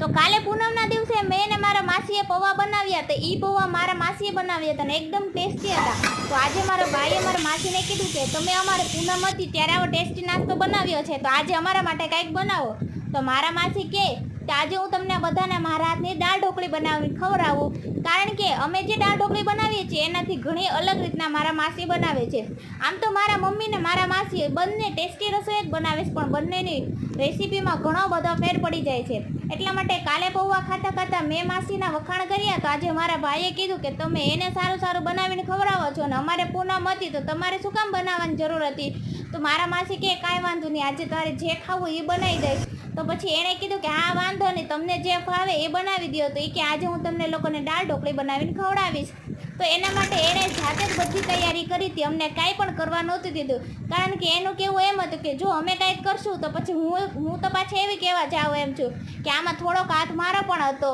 તો કાલે પૂનમના દિવસે મેં ને મારા માસીએ પૌવા બનાવ્યા. તો એ પૌવા મારા માસીએ બનાવ્યા હતા ને એકદમ ટેસ્ટી હતા. તો આજે મારા ભાઈએ મારા માસીને કીધું કે તમે અમારે પૂનમ હતી ત્યારે આવો ટેસ્ટી નાસ્તો બનાવ્યો છે, તો આજે અમારા માટે કંઈક બનાવો. તો મારા માસી કે આજે હું તમને બધાને મારા હાથની દાળ ઢોકળી બનાવીને ખવડાવું, કારણ કે અમે જે દાળ ઢોકળી બનાવીએ છીએ એનાથી ઘણી અલગ રીતના મારા માસી બનાવે છે. આમ તો મારા મમ્મી ને મારા માસી બંને ટેસ્ટી રસોઈ જ બનાવે છે, પણ બંનેની રેસીપીમાં ઘણો બધો ફેર પડી જાય છે. એટલા માટે કાલે પૌવા ખાતા ખાતા મેં માસીના વખાણ કર્યા. તો આજે મારા ભાઈએ કીધું કે તમે એને સારું સારું બનાવીને ખવડાવો છો ને અમારે પૂનમ હતી તો તમારે શું કામ બનાવવાની જરૂર હતી. તો મારા માસી કે કાંઈ વાંધો નહીં, આજે તારે જે ખાવું એ બનાવી દઈશ. તો પછી એણે કીધું કે હા વાંધો નહીં, તમને જે ફાવે એ બનાવી દો. તો એ કે આજે હું તમને લોકોને દાળ ઢોકળી બનાવીને ખવડાવીશ. તો એના માટે એણે જાતે જ બધી તૈયારી કરી હતી, અમને કાંઈ પણ કરવા નહોતું દીધું. કારણ કે એનું કહેવું એમ હતું કે જો અમે કાંઈક કરશું તો પછી હું તો પાછી એવી કહેવા જાઉં એમ છું કે આમાં થોડોક હાથ મારો પણ હતો.